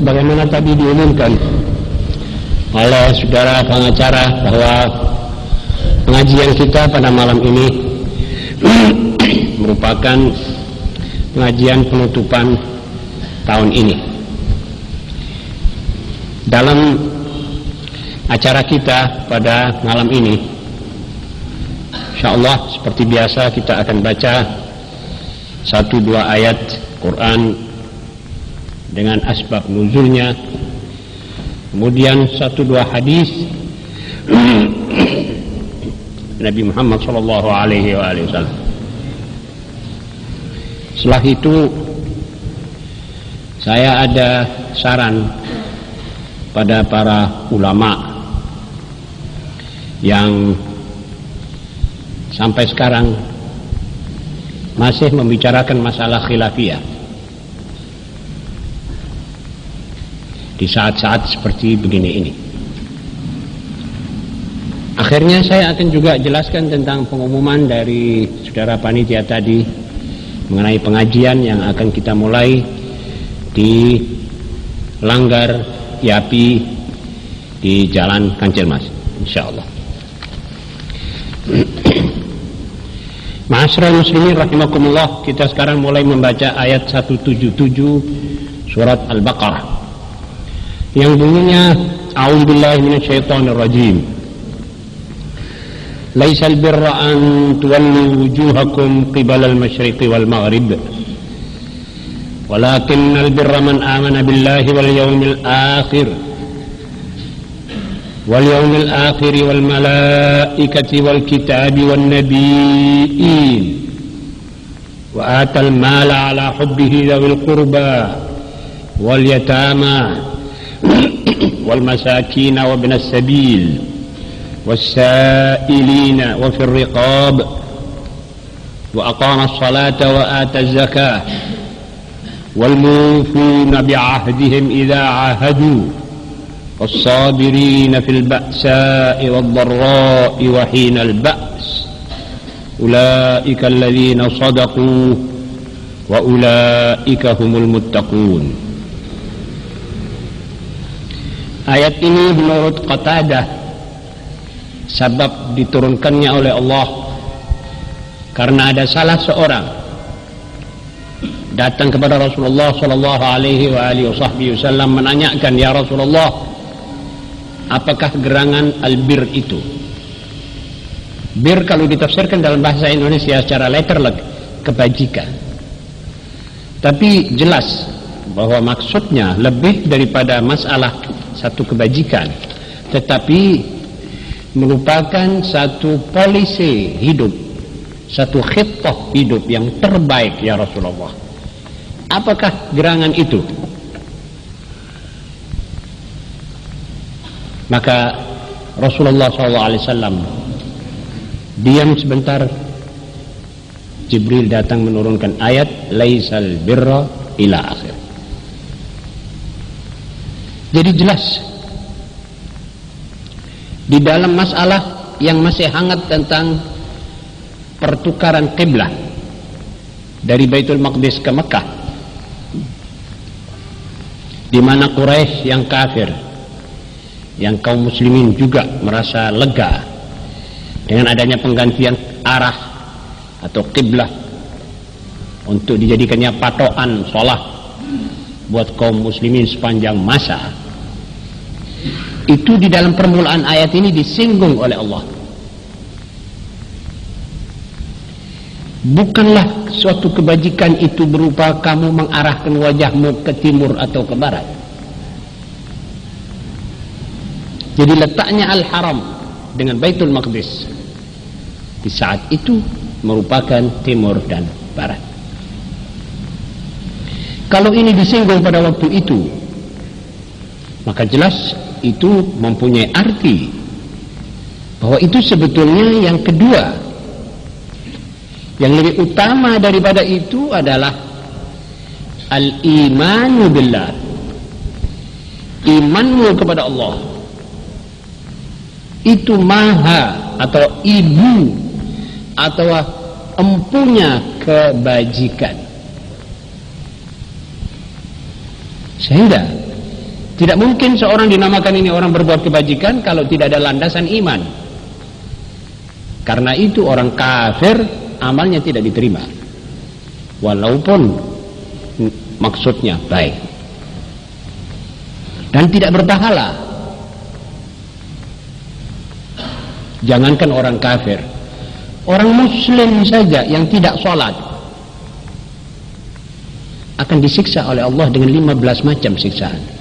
sebagaimana tadi diumumkan oleh saudara pengacara bahwa pengajian kita pada malam ini merupakan pengajian penutupan tahun ini. Dalam acara kita pada malam ini, insyaallah seperti biasa kita akan baca 1-2 ayat Quran dengan asbab nuzulnya, kemudian 1-2 hadis Nabi Muhammad sallallahu alaihi wasallam. Setelah itu saya ada saran pada para ulama yang sampai sekarang masih membicarakan masalah khilafiyah di saat-saat seperti begini ini. Akhirnya saya akan juga jelaskan tentang pengumuman dari saudara panitia tadi mengenai pengajian yang akan kita mulai di Langgar Yapi di Jalan Kancilmas, insyaallah. Ma'asyiral muslimin rahimakumullah, kita sekarang mulai membaca ayat 177 surat Al-Baqarah yang bunyinya a'udzubillahi minasyaitonirrajim. Laisal birra an tuwallu wujuhakum qibala al-masyriqi wal maghrib walakinnal birra man amana billahi wal yawmil akhir wal malaikati wal kitabi wan nabiyyin wa atal mala ala hubbihi dhawil qurba wal yatama wal masakin wa ibnas sabil والسائلين وفي الرقاب وأقام الصلاة وآتى الزكاة والموفون بعهدهم إذا عاهدوا والصابرين في البأساء والضراء وحين البأس أولئك الذين صدقوا وأولئك هم المتقون. Ayat ini menurut Qatadah sabab diturunkannya oleh Allah karena ada salah seorang datang kepada Rasulullah sallallahu alaihi wasallam menanyakan, ya Rasulullah, apakah gerangan albir itu? Bir kalau ditafsirkan dalam bahasa Indonesia secara letterlek kebajikan, tapi jelas bahwa maksudnya lebih daripada masalah satu kebajikan, tetapi merupakan satu polisi hidup, satu khittah hidup yang terbaik, ya Rasulullah. Apakah gerangan itu? Maka Rasulullah SAW diam sebentar. Jibril datang menurunkan ayat laisal birra ila akhir. Jadi jelas di dalam masalah yang masih hangat tentang pertukaran qiblah dari Baitul Maqdis ke Mekah, di mana Quraisy yang kafir, yang kaum muslimin juga merasa lega dengan adanya penggantian arah atau qiblah untuk dijadikannya patokan sholat buat kaum muslimin sepanjang masa. Itu di dalam permulaan ayat ini disinggung oleh Allah. Bukanlah suatu kebajikan itu berupa kamu mengarahkan wajahmu ke timur atau ke barat. Jadi letaknya Al-Haram dengan Baitul Maqdis di saat itu merupakan timur dan barat. Kalau ini disinggung pada waktu itu, maka jelas itu mempunyai arti bahwa itu sebetulnya yang kedua. Yang lebih utama daripada itu adalah al-imanu billah, imanmu kepada Allah. Itu maha atau ibu atau empunya kebajikan. Sehingga Tidak mungkin seorang dinamakan ini orang berbuat kebajikan kalau tidak ada landasan iman. Karena itu orang kafir amalnya tidak diterima, walaupun maksudnya baik, dan tidak berpahala. Jangankan orang kafir, orang muslim saja yang tidak sholat akan disiksa oleh Allah dengan 15 macam siksaan.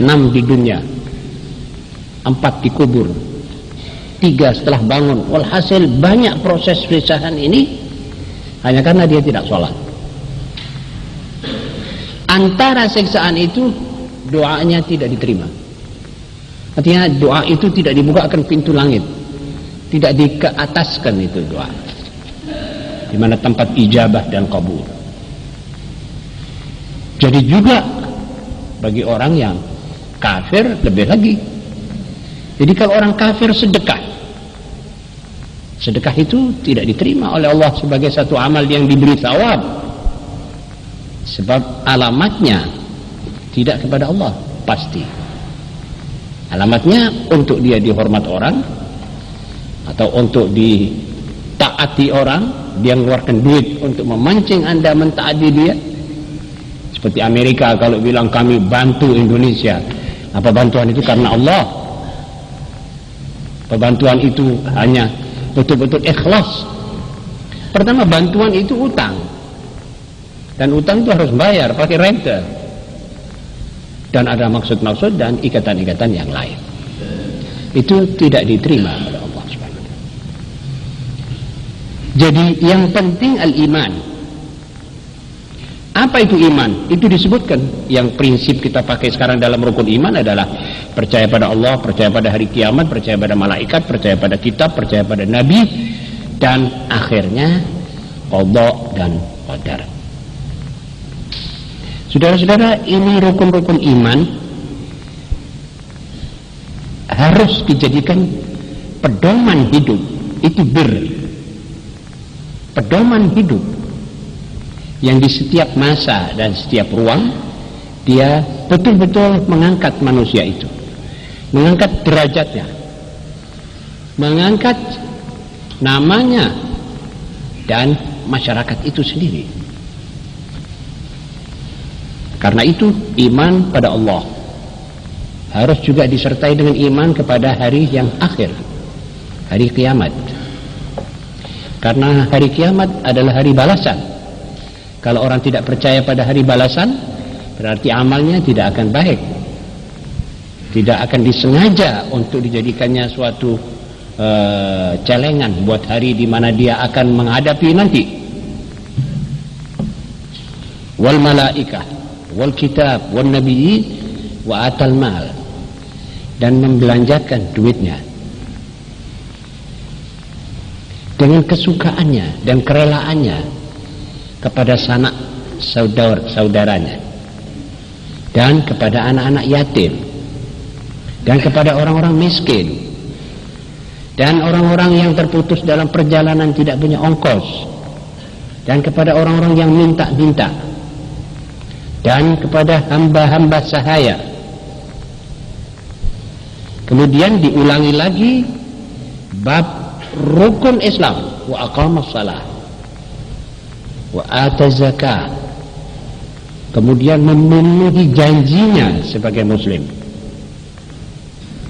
6 di dunia, 4 dikubur, 3 setelah bangun. Walhasil banyak proses siksaan ini hanya karena dia tidak sholat. Antara siksaan itu doanya tidak diterima. Artinya doa itu tidak dibukakan pintu langit, tidak dikeataskan itu doa, di mana tempat ijabah dan kabul. Jadi juga bagi orang yang kafir lebih lagi. Jadi kalau orang kafir sedekah itu tidak diterima oleh Allah sebagai satu amal yang diberi thawab, sebab alamatnya tidak kepada Allah. Pasti alamatnya untuk dia dihormat orang, atau untuk ditaati orang. Dia mengeluarkan duit untuk memancing Anda mentaati dia. Seperti Amerika kalau bilang kami bantu Indonesia, apa bantuan itu karena Allah? Bantuan itu hanya betul-betul ikhlas. Pertama, bantuan itu utang, dan utang itu harus bayar pakai rente, dan ada maksud-maksud dan ikatan-ikatan yang lain. Itu tidak diterima oleh Allah SWT. Jadi yang penting al-iman. Apa itu iman? Itu disebutkan. Yang prinsip kita pakai sekarang dalam rukun iman adalah percaya pada Allah, percaya pada hari kiamat, percaya pada malaikat, percaya pada kitab, percaya pada nabi, dan akhirnya qada dan qadar. Saudara-saudara, ini rukun-rukun iman harus dijadikan pedoman hidup. Itu pedoman hidup yang di setiap masa dan setiap ruang dia betul-betul mengangkat manusia itu, mengangkat derajatnya, mengangkat namanya dan masyarakat itu sendiri. Karena itu iman pada Allah harus juga disertai dengan iman kepada hari yang akhir, hari kiamat. Karena hari kiamat adalah hari balasan. Kalau orang tidak percaya pada hari balasan, berarti amalnya tidak akan baik, tidak akan disengaja untuk dijadikannya suatu celengan buat hari di mana dia akan menghadapi nanti. Wal malaikah wal kitab wal nabiyyin wa atal mal, dan membelanjakan duitnya dengan kesukaannya dan kerelaannya kepada sanak saudaranya, dan kepada anak-anak yatim, dan kepada orang-orang miskin, dan orang-orang yang terputus dalam perjalanan tidak punya ongkos, dan kepada orang-orang yang minta-minta, dan kepada hamba-hamba sahaya. Kemudian diulangi lagi bab rukun Islam, wa aqamas salah wa ata zakat. Kemudian memenuhi janjinya sebagai muslim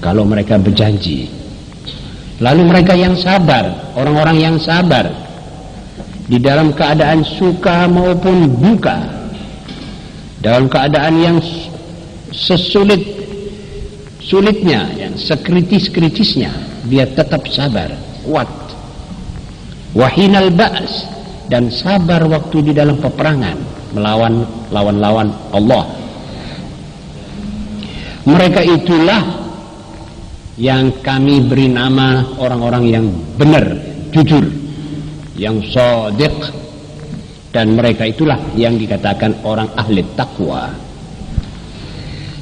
kalau mereka berjanji. Lalu mereka yang sabar, orang-orang yang sabar di dalam keadaan suka maupun duka, dalam keadaan yang sesulit-sulitnya, yang sekritis-kritisnya, dia tetap sabar, kuat. Wahinal ba's, dan sabar waktu di dalam peperangan melawan lawan-lawan Allah. Mereka itulah yang kami beri nama orang-orang yang benar, jujur, yang shadiq, dan mereka itulah yang dikatakan orang ahli taqwa.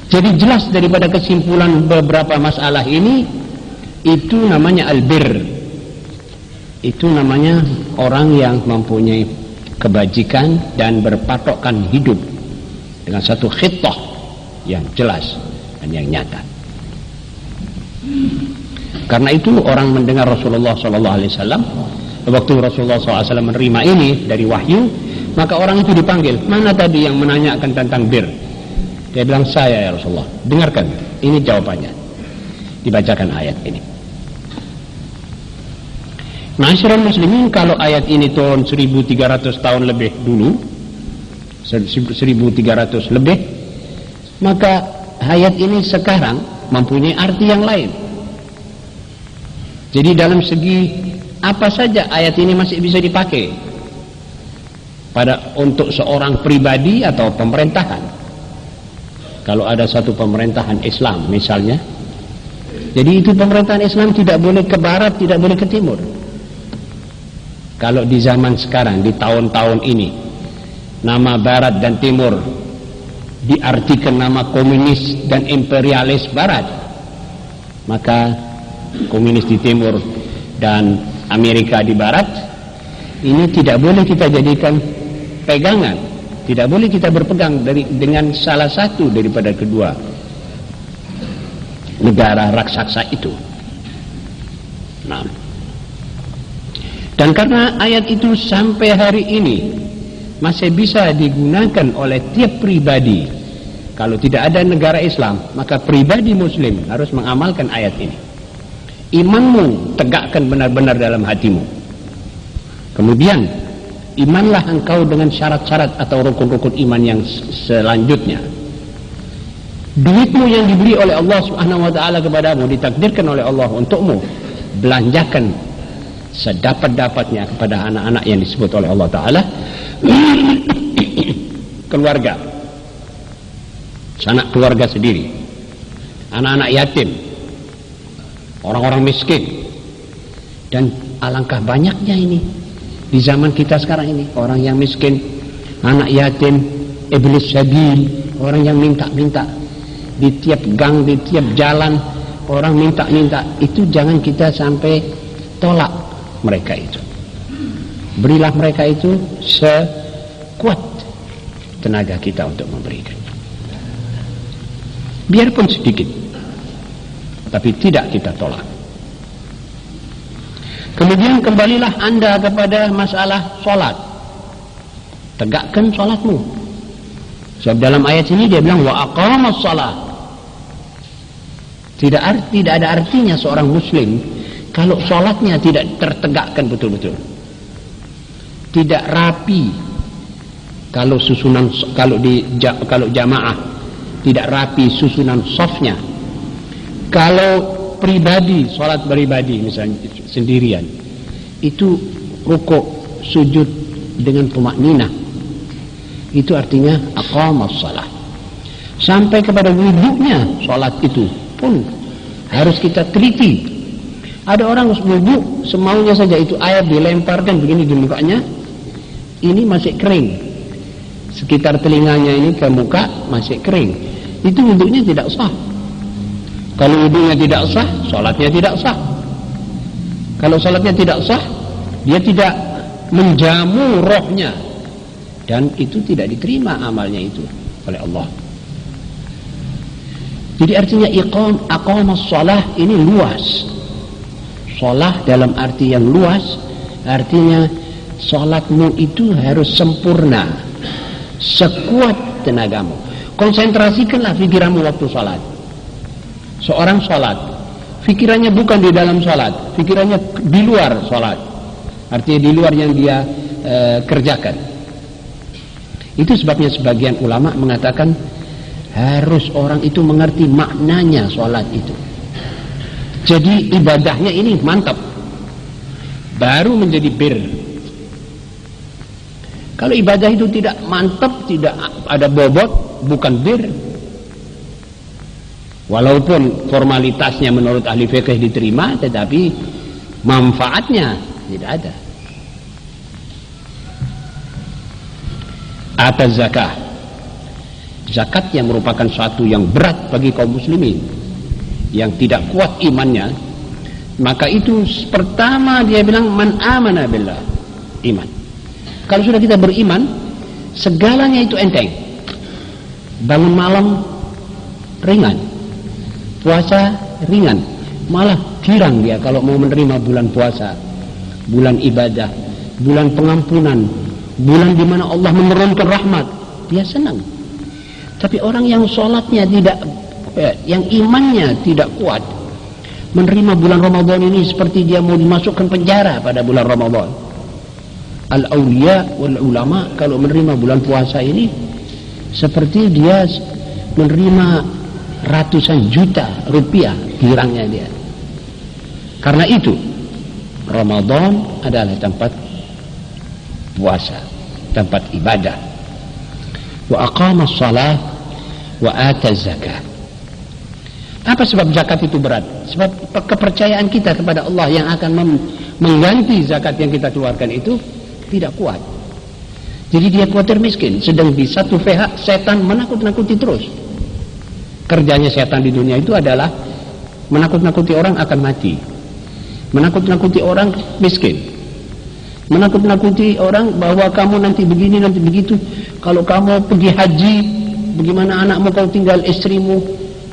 Jadi jelas daripada kesimpulan beberapa masalah ini, itu namanya albir. Itu namanya orang yang mempunyai kebajikan dan berpatokkan hidup dengan satu khittah yang jelas dan yang nyata. Karena itu orang mendengar Rasulullah SAW, waktu Rasulullah SAW menerima ini dari wahyu, maka orang itu dipanggil, mana tadi yang menanyakan tentang bir? Dia bilang, saya ya Rasulullah. Dengarkan, ini jawabannya. Dibacakan ayat ini. Masyarakat muslimin, kalau ayat ini tahun 1300 tahun lebih dulu, 1300 lebih, maka ayat ini sekarang mempunyai arti yang lain. Jadi dalam segi apa saja ayat ini masih bisa dipakai untuk seorang pribadi atau pemerintahan. Kalau ada satu pemerintahan Islam misalnya, jadi itu pemerintahan Islam tidak boleh ke barat, tidak boleh ke timur. Kalau di zaman sekarang, di tahun-tahun ini, nama barat dan timur diartikan nama komunis dan imperialis barat, maka komunis di timur dan Amerika di barat ini tidak boleh kita jadikan pegangan, tidak boleh kita berpegang dengan salah satu daripada kedua negara raksasa itu. Nah, dan karena ayat itu sampai hari ini masih bisa digunakan oleh tiap pribadi, kalau tidak ada negara Islam, maka pribadi muslim harus mengamalkan ayat ini. Imanmu tegakkan benar-benar dalam hatimu. Kemudian imanlah engkau dengan syarat-syarat atau rukun-rukun iman yang selanjutnya. Duitmu yang diberi oleh Allah Subhanahu wa taala kepadamu, ditakdirkan oleh Allah untukmu, belanjakan sedapat-dapatnya kepada anak-anak yang disebut oleh Allah taala, keluarga, sanak keluarga sendiri, anak-anak yatim, orang-orang miskin. Dan alangkah banyaknya ini di zaman kita sekarang ini, orang yang miskin, anak yatim, iblis sabil, orang yang minta-minta di tiap gang, di tiap jalan, orang minta-minta. Itu jangan kita sampai tolak mereka itu. Berilah mereka itu sekuat tenaga kita untuk memberikan, biarpun sedikit, tapi tidak kita tolak. Kemudian kembalilah anda kepada masalah sholat. Tegakkan sholatmu. Sebab dalam ayat ini dia bilang wa aqamas sholat. Tidak ada artinya seorang muslim kalau sholatnya tidak tertegakkan betul-betul, tidak rapi. Kalau susunan, kalau jamaah tidak rapi susunan shafnya. Kalau pribadi, sholat pribadi misalnya sendirian, itu rukuk sujud dengan tumakninah, itu artinya aqamas shalah. Sampai kepada wudhunya sholat itu pun harus kita teliti. Ada orang wudhu semaunya saja, itu air dilemparkan begini di mukanya, ini masih kering, sekitar telinganya ini ke muka masih kering, itu wudhunya tidak sah. Kalau wudhunya tidak sah, sholatnya tidak sah. Kalau sholatnya tidak sah, dia tidak menjamu rohnya, dan itu tidak diterima amalnya itu oleh Allah. Jadi artinya aqamas shalah ini luas. Shalah dalam arti yang luas artinya sholatmu itu harus sempurna, sekuat tenagamu. Konsentrasikanlah pikiranmu waktu sholat. Seorang sholat, pikirannya bukan di dalam sholat, pikirannya di luar sholat, artinya di luar yang dia kerjakan. Itu sebabnya sebagian ulama mengatakan harus orang itu mengerti maknanya sholat itu. Jadi ibadahnya ini mantap, baru menjadi bir. Kalau ibadah itu tidak mantap, tidak ada bobot, bukan bir. Walaupun formalitasnya menurut ahli fikih diterima, tetapi manfaatnya tidak ada. Atas zakah, zakat yang merupakan suatu yang berat bagi kaum muslimin yang tidak kuat imannya, maka itu pertama dia bilang man amana billah, iman. Kalau sudah kita beriman, segalanya itu enteng. Bangun malam ringan, puasa ringan, malah girang dia kalau mau menerima bulan puasa, bulan ibadah, bulan pengampunan, bulan di mana Allah menurunkan rahmat, dia senang. Tapi orang yang sholatnya tidak, yang imannya tidak kuat, menerima bulan Ramadan ini seperti dia mau dimasukkan penjara pada bulan Ramadan. Al-awliya wal ulama kalau menerima bulan puasa ini seperti dia menerima ratusan juta rupiah girangnya dia. Karena itu Ramadan adalah tempat puasa, tempat ibadah. Wa aqama as-salah wa ata az-zakah. Apa sebab zakat itu berat? Sebab kepercayaan kita kepada Allah yang akan mengganti zakat yang kita keluarkan itu tidak kuat. Jadi dia khawatir miskin. Sedang di satu pihak setan menakut-nakuti terus. Kerjanya setan di dunia itu adalah menakut-nakuti orang akan mati, menakut-nakuti orang miskin, menakut-nakuti orang bahwa kamu nanti begini, nanti begitu. Kalau kamu pergi haji, bagaimana anakmu, kau tinggal istrimu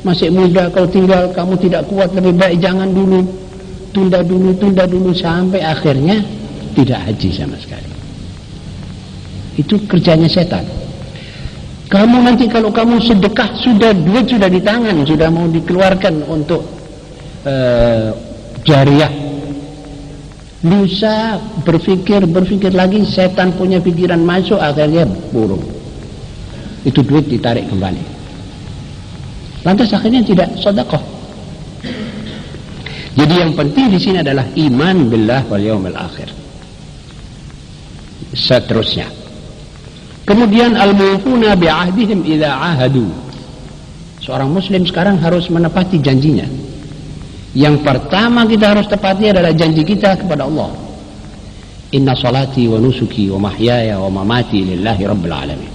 masih muda, kau tinggal, kamu tidak kuat, lebih baik jangan dulu, tunda dulu sampai akhirnya tidak haji sama sekali. Itu kerjanya setan. Kamu nanti kalau kamu sedekah, sudah duit sudah di tangan, sudah mau dikeluarkan untuk jariah, lusa berpikir lagi, setan punya pikiran masuk, akhirnya burung. Itu duit ditarik kembali. Lantas akhirnya tidak sedekah. Jadi yang penting di sini adalah iman billah wal yaumil akhir. Seterusnya. Kemudian al-mufuna bi'ahdihim idza ahadu. Seorang muslim sekarang harus menepati janjinya. Yang pertama kita harus tepati adalah janji kita kepada Allah. Inna salati wa nusuki wa mahyaya wa mamati lillahi rabbil alamin.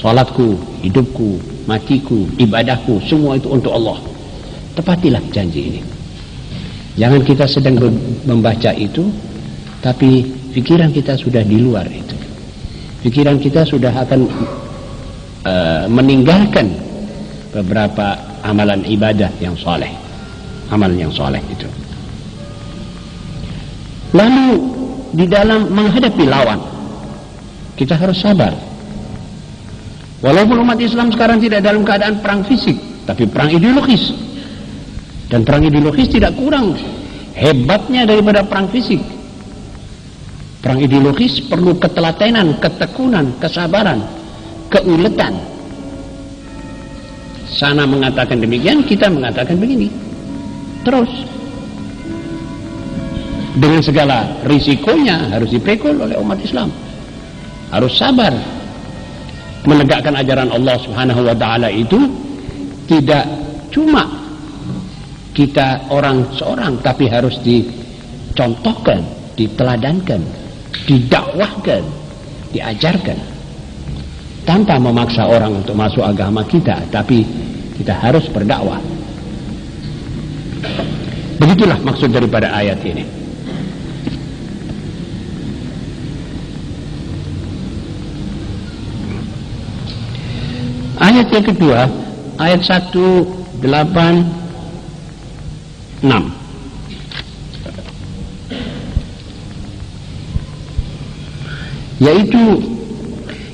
Salatku, hidupku, matiku, ibadahku, semua itu untuk Allah. Tepatilah janji ini. Jangan kita sedang membaca itu, tapi pikiran kita sudah di luar itu. Pikiran kita sudah akan meninggalkan beberapa amalan ibadah yang soleh, amalan yang soleh itu. Lalu di dalam menghadapi lawan, kita harus sabar. Walaupun umat Islam sekarang tidak dalam keadaan perang fisik, tapi perang ideologis. Dan perang ideologis tidak kurang hebatnya daripada perang fisik. Perang ideologis perlu ketelatenan, ketekunan, kesabaran, keuletan. Sana mengatakan demikian, kita mengatakan begini. Terus dengan segala risikonya harus dipikul oleh umat Islam. Harus sabar. Menegakkan ajaran Allah Subhanahu wa taala itu tidak cuma kita orang seorang, tapi harus dicontohkan, diteladankan, didakwahkan, diajarkan. Tanpa memaksa orang untuk masuk agama kita, tapi kita harus berdakwah. Begitulah maksud daripada ayat ini. Ayat yang kedua, ayat 186, yaitu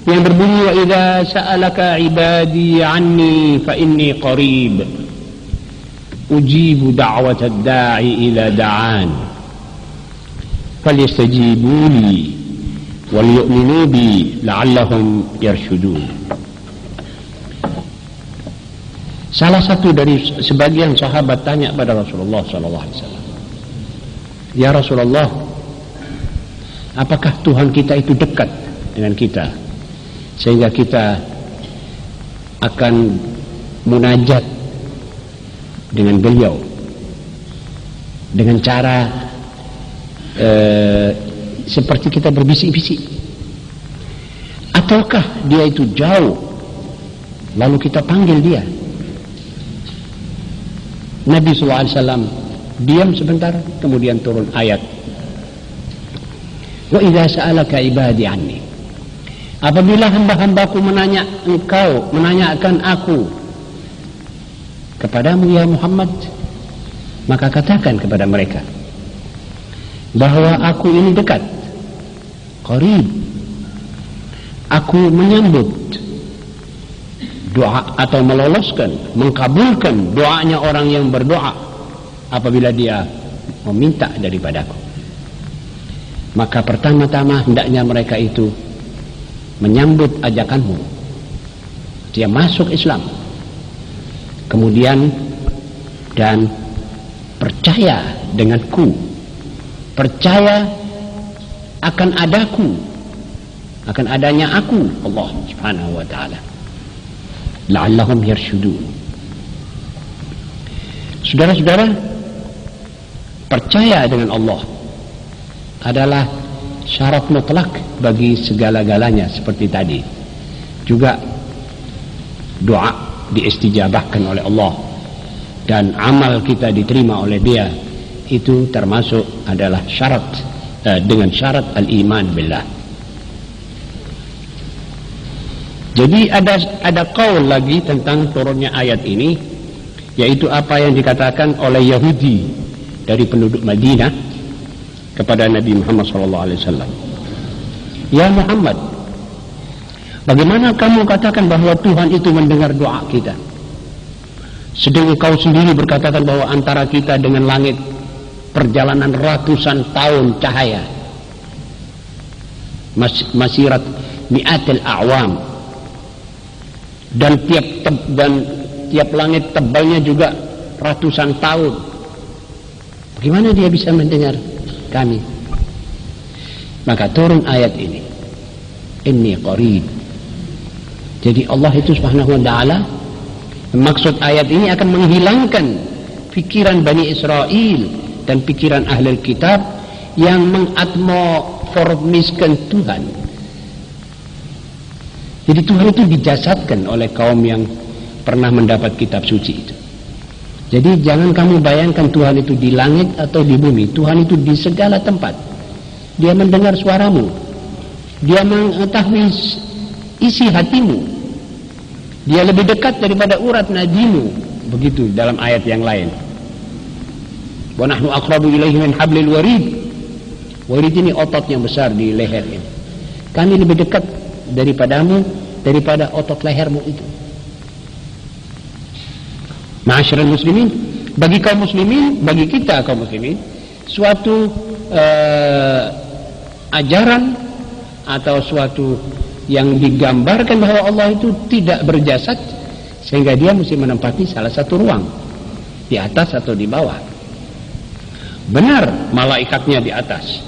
yang berbunyi wa idza sa'alaka ibadi anni fa inni qarib ujibu da'watad da'i ila da'an falyastajibu li wal yu'minu bi la'allahum yarshudun. Salah satu dari sebagian sahabat tanya pada Rasulullah SAW, ya Rasulullah, apakah Tuhan kita itu dekat dengan kita sehingga kita akan munajat dengan beliau dengan cara seperti kita berbisik-bisik, ataukah dia itu jauh lalu kita panggil dia? Nabi SAW diam sebentar, kemudian turun ayat wa idza sa'alaka ibadi anni. apabila hamba-hambaku menanyakan aku kepadamu ya Muhammad, maka katakan kepada mereka bahwa aku ini dekat, qarib. Aku menyambut doa atau meloloskan, mengkabulkan doanya orang yang berdoa apabila dia meminta daripadaku. Maka pertama-tama hendaknya mereka itu menyambut ajakanmu, dia masuk Islam, kemudian dan percaya denganku, percaya akan adaku, akan adanya aku, Allah Subhanahu wa ta'ala, la'allahum yarshudun. Saudara-saudara, percaya dengan Allah adalah syarat mutlak bagi segala-galanya. Seperti tadi juga doa diistijabahkan oleh Allah dan amal kita diterima oleh Dia, itu termasuk adalah syarat dengan syarat al-iman billah. Jadi ada qaul lagi tentang turunnya ayat ini, yaitu apa yang dikatakan oleh Yahudi dari penduduk Madinah kepada Nabi Muhammad SAW. Ya Muhammad, bagaimana kamu katakan bahwa Tuhan itu mendengar doa kita, sedang kau sendiri berkatakan bahwa antara kita dengan langit perjalanan ratusan tahun cahaya, masirat mi'atil a'wam, dan tiap langit tebalnya juga ratusan tahun. Bagaimana dia bisa mendengar kami? Maka turun ayat ini, inni qarib. Jadi Allah itu Subhanahu wa ta'ala, maksud ayat ini akan menghilangkan pikiran Bani Israel dan pikiran ahli kitab yang mengatmoformiskan Tuhan. Jadi Tuhan itu dijasadkan oleh kaum yang pernah mendapat kitab suci itu. Jadi jangan kamu bayangkan Tuhan itu di langit atau di bumi. Tuhan itu di segala tempat. Dia mendengar suaramu, Dia mengetahui isi hatimu, Dia lebih dekat daripada urat nadimu. Begitu dalam ayat yang lain, wa nahnu aqrabu ilaihi min hablil warid. Warid ini otot yang besar di leher ini. Kami lebih dekat daripadamu daripada otot lehermu itu. Ma'asyiral muslimin, bagi kaum muslimin, bagi kita kaum muslimin, suatu ajaran atau suatu yang digambarkan bahwa Allah itu tidak berjasad, sehingga dia mesti menempati salah satu ruang, di atas atau di bawah. Benar, malaikatnya di atas,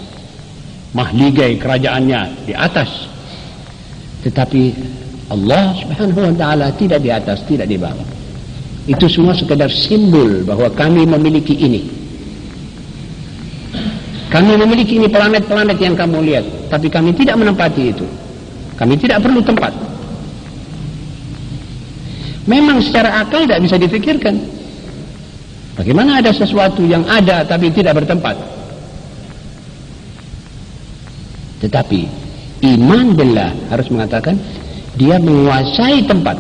mahligai kerajaannya di atas, tetapi Allah Subhanahu wa ta'ala tidak di atas, tidak di bawah. Itu semua sekedar simbol bahwa kami memiliki ini. Kami memiliki ini, planet-planet yang kamu lihat, tapi kami tidak menempati itu. Kami tidak perlu tempat. Memang secara akal tidak bisa dipikirkan. Bagaimana ada sesuatu yang ada tapi tidak bertempat? Tetapi iman billah harus mengatakan dia menguasai tempat,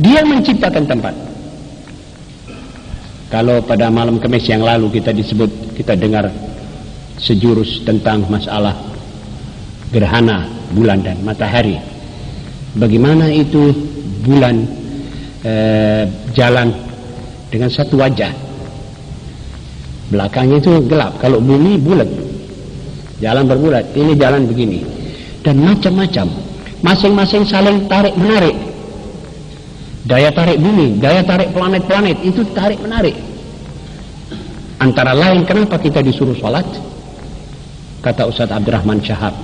dia menciptakan tempat. Kalau pada malam Kamis yang lalu kita dengar sejurus tentang masalah gerhana bulan dan matahari, bagaimana itu bulan jalan dengan satu wajah, belakangnya itu gelap. Kalau bumi bulat, jalan berbulat, ini jalan begini, dan macam-macam, masing-masing saling tarik menarik. Daya tarik bumi, daya tarik planet-planet itu tarik menarik. Antara lain kenapa kita disuruh sholat? Kata Ustaz Abdurrahman Syahab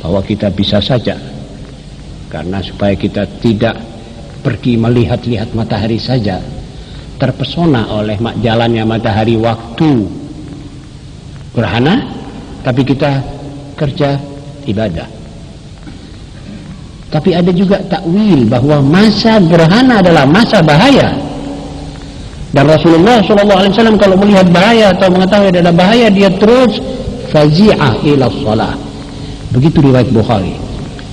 bahwa kita bisa saja, karena supaya kita tidak pergi melihat-lihat matahari saja, terpesona oleh jalannya matahari waktu gerhana, tapi kita kerja ibadah. Tapi ada juga takwil bahwa masa gerhana adalah masa bahaya, dan Rasulullah SAW kalau melihat bahaya atau mengetahui ada bahaya, dia terus fazi'ah ila shalah. Begitu riwayat Bukhari,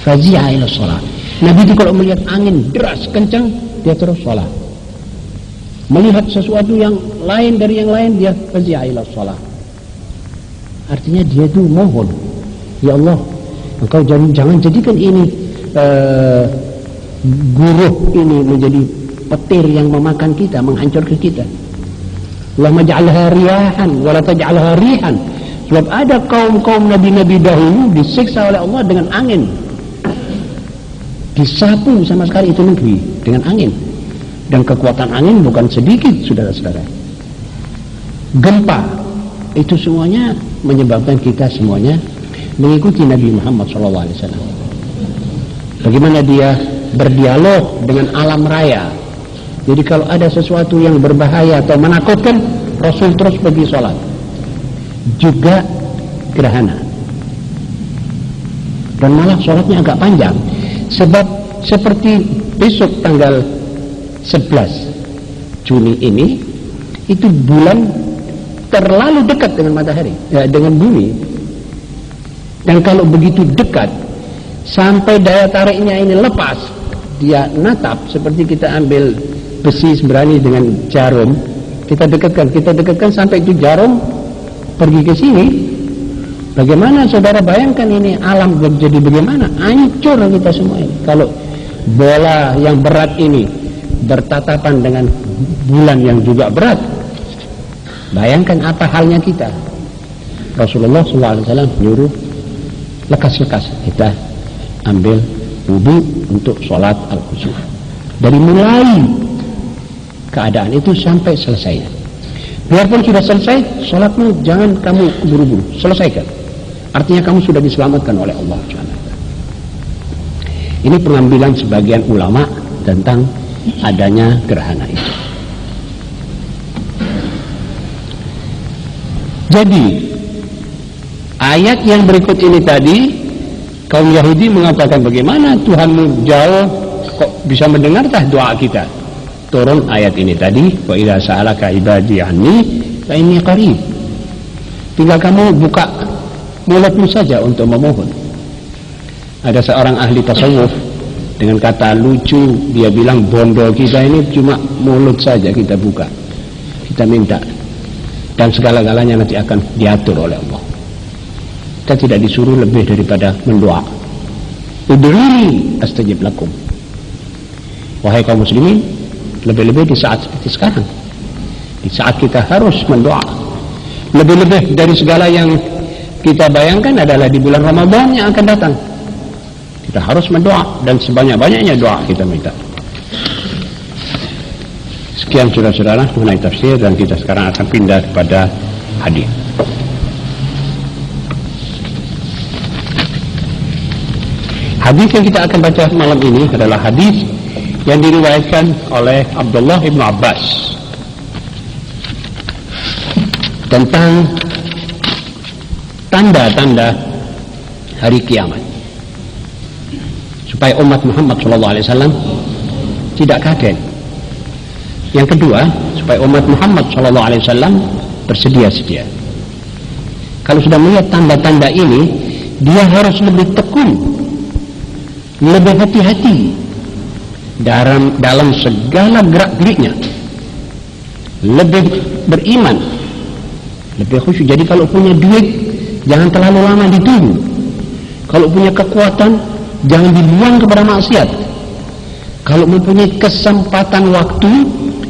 fazi'a ila shalah. Nabi itu kalau melihat angin deras kencang, dia terus sholat. Melihat sesuatu yang lain dari yang lain, dia fazi'a ila shalah. Artinya dia itu mohon, ya Allah, Engkau jangan jadikan ini guruh ini menjadi petir yang memakan kita, menghancurkan kita. Allahumma ja'alha riyahan wa la taj'alha rihan. Sebab ada kaum-kaum nabi-nabi dahulu disiksa oleh Allah dengan angin. Disapu sama sekali itu negeri dengan angin. Dan kekuatan angin bukan sedikit, saudara-saudara. Gempa, itu semuanya menyebabkan kita semuanya mengikuti Nabi Muhammad SAW. Bagaimana dia berdialog dengan alam raya. Jadi kalau ada sesuatu yang berbahaya atau menakutkan, Rasul terus pergi sholat. Juga gerhana. Dan malah sholatnya agak panjang. Sebab seperti besok tanggal 11 Juni ini, itu bulan terlalu dekat dengan matahari, dengan bumi. Dan kalau begitu dekat, sampai daya tariknya ini lepas, dia natap seperti kita ambil besi seberani dengan jarum, kita dekatkan sampai itu jarum pergi ke sini. Bagaimana saudara bayangkan ini alam jadi bagaimana? Hancur kita semua ini. Kalau bola yang berat ini bertatapan dengan bulan yang juga berat, bayangkan apa halnya kita. Rasulullah SAW menyuruh lekas-lekas kita ambil wudu untuk sholat al-khusuf. Dari mulai keadaan itu sampai selesainya. Biarpun sudah selesai, sholatmu jangan kamu buru-buru, selesaikan. Artinya kamu sudah diselamatkan oleh Allah SWT. Ini pengambilan sebagian ulama tentang adanya gerhana itu. Jadi ayat yang berikut ini tadi, kaum Yahudi mengatakan bagaimana Tuhanmu jauh kok bisa mendengarkah doa kita? Turun ayat ini tadi, wa idza sa'alaka ibadi anni fa inni qarib. Tinggal kamu buka mulutmu saja untuk memohon. Ada seorang ahli tasawuf dengan kata lucu, dia bilang bondo kita ini cuma mulut saja kita buka, kita minta, dan segala-galanya nanti akan diatur oleh Allah. Kita tidak disuruh lebih daripada mendoa. Ud'uni astajib lakum. Wahai kaum muslimin, lebih-lebih di saat seperti sekarang, di saat kita harus mendoa, lebih-lebih dari segala yang kita bayangkan adalah di bulan Ramadan yang akan datang. Kita harus mendoa, dan sebanyak-banyaknya doa kita minta. Sekian saudara-saudara mengenai tafsir, dan kita sekarang akan pindah kepada hadis. Hadis yang kita akan baca malam ini adalah hadis yang diriwayatkan oleh Abdullah ibn Abbas tentang tanda-tanda hari kiamat, supaya umat Muhammad SAW tidak kaget. Yang kedua, supaya umat Muhammad SAW bersedia-sedia. Kalau sudah melihat tanda-tanda ini, dia harus lebih tekun, lebih hati-hati dalam segala gerak-geriknya, lebih beriman, lebih khusyuk. Jadi kalau punya duit, jangan terlalu lama ditunggu. Kalau punya kekuatan, jangan dibuang kepada maksiat. Kalau mempunyai kesempatan waktu,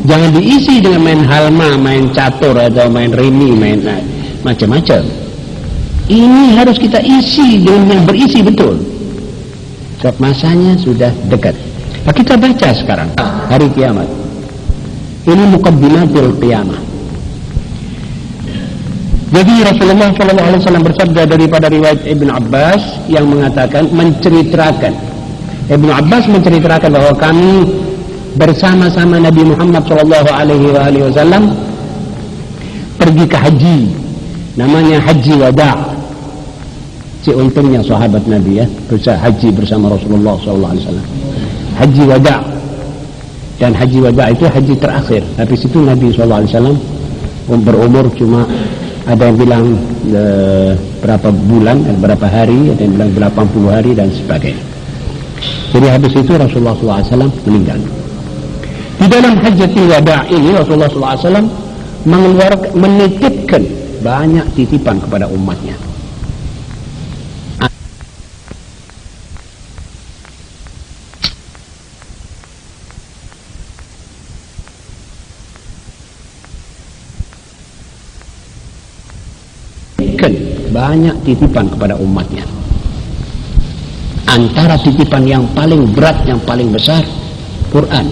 jangan diisi dengan main halma, main catur, atau main remi, main macam-macam. Ini harus kita isi dengan yang berisi betul. Sebab masanya sudah dekat. Nah, kita baca sekarang hari kiamat. Ini muqaddimatul qiyamah. Jadi Rasulullah SAW bersabda daripada riwayat Ibn Abbas yang mengatakan, menceritakan, Ibn Abbas menceritakan bahwa kami bersama-sama Nabi Muhammad SAW pergi ke haji, namanya haji wada'. Untungnya sahabat Nabi ya, bisa haji bersama Rasulullah SAW. Haji wada', dan haji wada' itu haji terakhir. Habis itu Nabi SAW berumur cuma, ada yang bilang berapa bulan, berapa hari, ada yang bilang 80 hari dan sebagainya. Jadi habis itu Rasulullah SAW meninggal. Di dalam Hajjatul Wada' ini Rasulullah SAW menitipkan banyak titipan kepada umatnya. Banyak titipan kepada umatnya. Antara titipan yang paling berat, yang paling besar, Quran.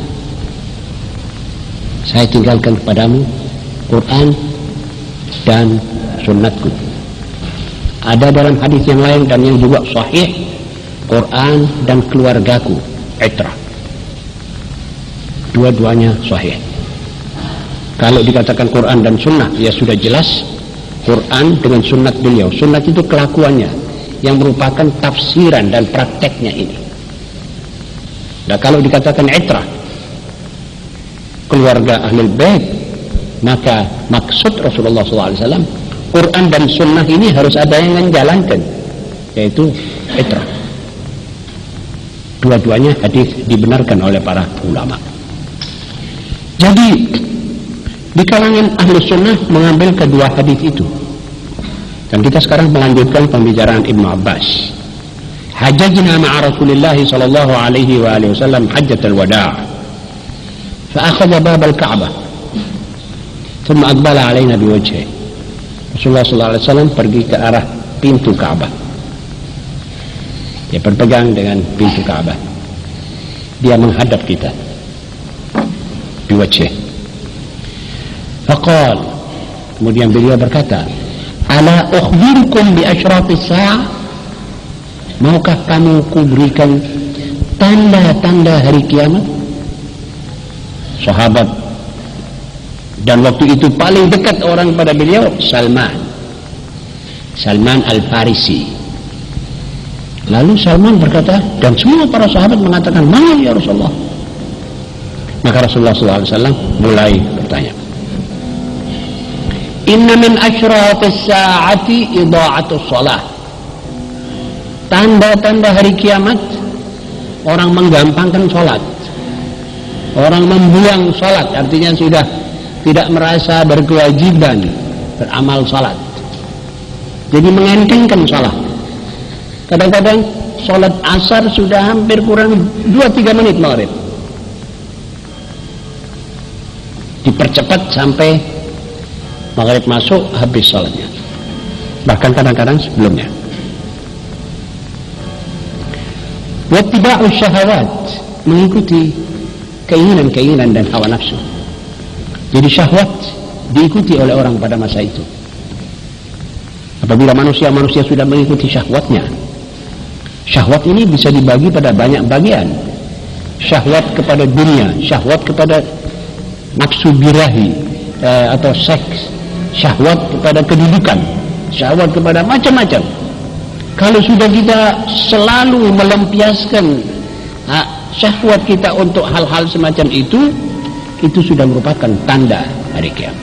Saya tinggalkan kepadamu Quran dan sunnatku. Ada dalam hadis yang lain dan yang juga sahih, Quran dan keluargaku, itrah. Dua-duanya sahih. Kalau dikatakan Quran dan sunnah, ya sudah jelas Quran dengan sunnat beliau. Sunnat itu kelakuannya yang merupakan tafsiran dan prakteknya ini. Nah, kalau dikatakan itrah, keluarga Ahlul Bait, maka maksud Rasulullah SAW, Quran dan sunnah ini harus ada yang menjalankan, yaitu itrah. Dua-duanya hadis dibenarkan oleh para ulama. Jadi di kalangan ahli sunnah mengambil kedua hadis itu. Dan kita sekarang melanjutkan pembicaraan Ibnu Abbas. Hajjajna ma'a Rasulillah sallallahu alaihi wa alihi wasallam hajjatul wada'. Fa akhadha bab al-Ka'bah. Thumma aqbala alaina biwajhihi. Rasulullah sallallahu alaihi wasallam pergi ke arah pintu Ka'bah. Dia berpegang dengan pintu Ka'bah. Dia menghadap kita. Biwajhihi. Faqal, kemudian beliau berkata, ala ukhbirukum bi asyrafis sa'ah, maukah kamu kuberikan tanda-tanda hari kiamat? Sahabat, dan waktu itu paling dekat orang pada beliau Salman Al-Farisi. Lalu Salman berkata, dan semua para sahabat mengatakan, mau ya Rasulullah. Maka Rasulullah SAW mulai bertanya, inna min asyrafis sa'ati idha'atus shalah. Tanda-tanda hari kiamat, orang menggampangkan sholat, orang membuang sholat, artinya sudah tidak merasa berkewajiban beramal sholat, jadi mengentengkan sholat. Kadang-kadang sholat asar sudah hampir kurang 2-3 menit maghrib, dipercepat sampai maghrib masuk habis sholatnya, bahkan kadang-kadang sebelumnya. Wattiba'u syahawat, mengikuti keinginan-keinginan dan hawa nafsu. Jadi syahwat diikuti oleh orang pada masa itu. Apabila manusia sudah mengikuti syahwatnya, syahwat ini bisa dibagi pada banyak bagian. Syahwat kepada dunia, syahwat kepada nafsu birahi atau seks, syahwat kepada kedudukan, syahwat kepada macam-macam. Kalau sudah kita selalu melampiaskan syahwat kita untuk hal-hal semacam itu sudah merupakan tanda hari kiamat.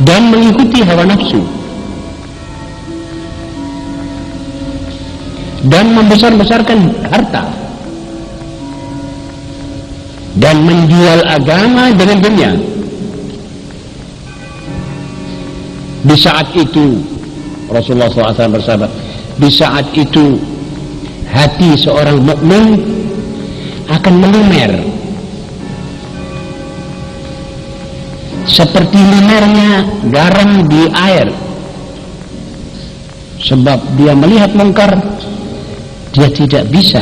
Dan mengikuti hawa nafsu, dan membesar-besarkan harta, dan menjual agama dengan dunia. Di saat itu Rasulullah SAW bersabda, di saat itu hati seorang mukmin akan melumer seperti lumernya garam di air, sebab dia melihat mungkar, dia tidak bisa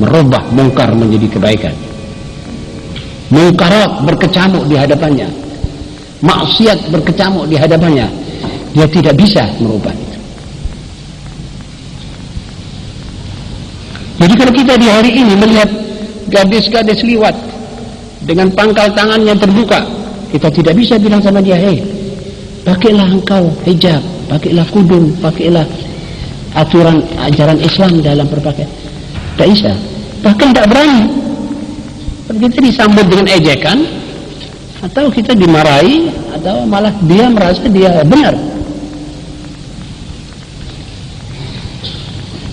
merubah mungkar menjadi kebaikan. Mungkarat berkecamuk di hadapannya, maksiat berkecamuk di hadapannya, dia tidak bisa merubah itu. Jadi kalau kita di hari ini melihat gadis-gadis liwat dengan pangkal tangannya terbuka, kita tidak bisa bilang sama dia, hei, pakailah engkau hijab, pakailah kudung, pakailah aturan ajaran Islam dalam berpakaian. Tidak bisa, bahkan tidak berani. Kita disambut dengan ejekan, atau kita dimarahi, atau malah dia merasa dia benar.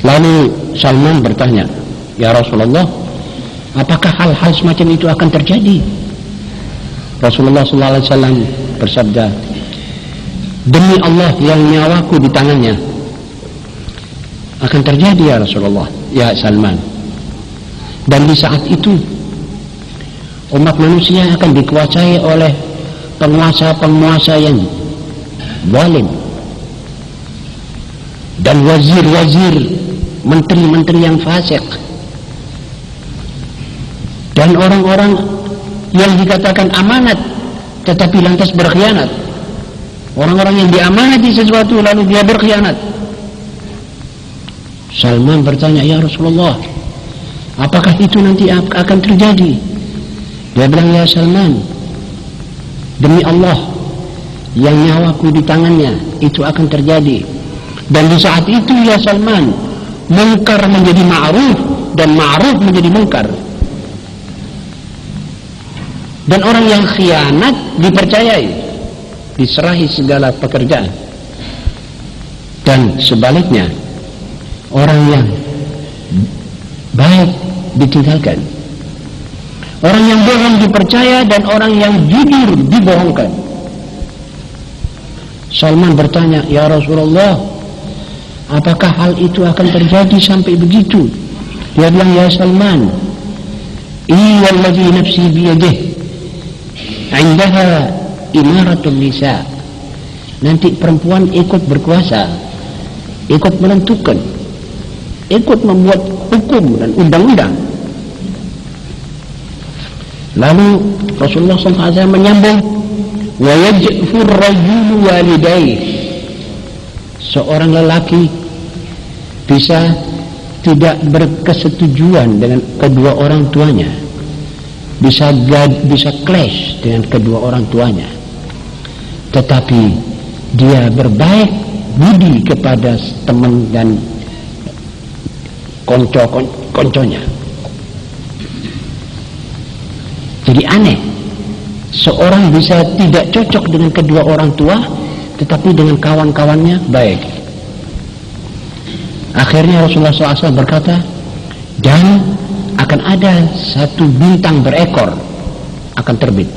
Lalu Salman bertanya, ya Rasulullah, apakah hal-hal semacam itu akan terjadi? Rasulullah SAW bersabda, demi Allah yang nyawaku di tangannya, akan terjadi ya Rasulullah, ya Salman. Dan di saat itu umat manusia akan dikuasai oleh penguasa-penguasa yang zalim dan wazir-wazir, menteri-menteri yang fasik, dan orang-orang yang dikatakan amanat tetapi lantas berkhianat. Orang-orang yang diamanati sesuatu lalu dia berkhianat. Salman bertanya, ya Rasulullah, apakah itu nanti akan terjadi? Dia bilang, ya Salman, demi Allah yang nyawaku di tangannya, itu akan terjadi. Dan di saat itu ya Salman, mungkar menjadi ma'ruf dan ma'ruf menjadi mungkar. Dan orang yang khianat dipercayai, diserahi segala pekerjaan. Dan sebaliknya, orang yang baik ditinggalkan. Orang yang bohong dipercaya dan orang yang jujur dibohongkan. Salman bertanya, ya Rasulullah, apakah hal itu akan terjadi sampai begitu? Dia bilang, ya Salman, iwallazi nafsi biyadih, indaha imaratul nisa. Nanti perempuan ikut berkuasa, ikut menentukan, ikut membuat hukum dan undang-undang. Lalu Rasulullah SAW menyambung, wa yajfur rajulu walidayh. Seorang lelaki bisa tidak berkesetujuan dengan kedua orang tuanya, bisa clash dengan kedua orang tuanya, tetapi dia berbaik budi kepada teman dan konconya. Jadi aneh, seorang bisa tidak cocok dengan kedua orang tua, tetapi dengan kawan-kawannya baik. Akhirnya Rasulullah SAW berkata, dan akan ada satu bintang berekor akan terbit,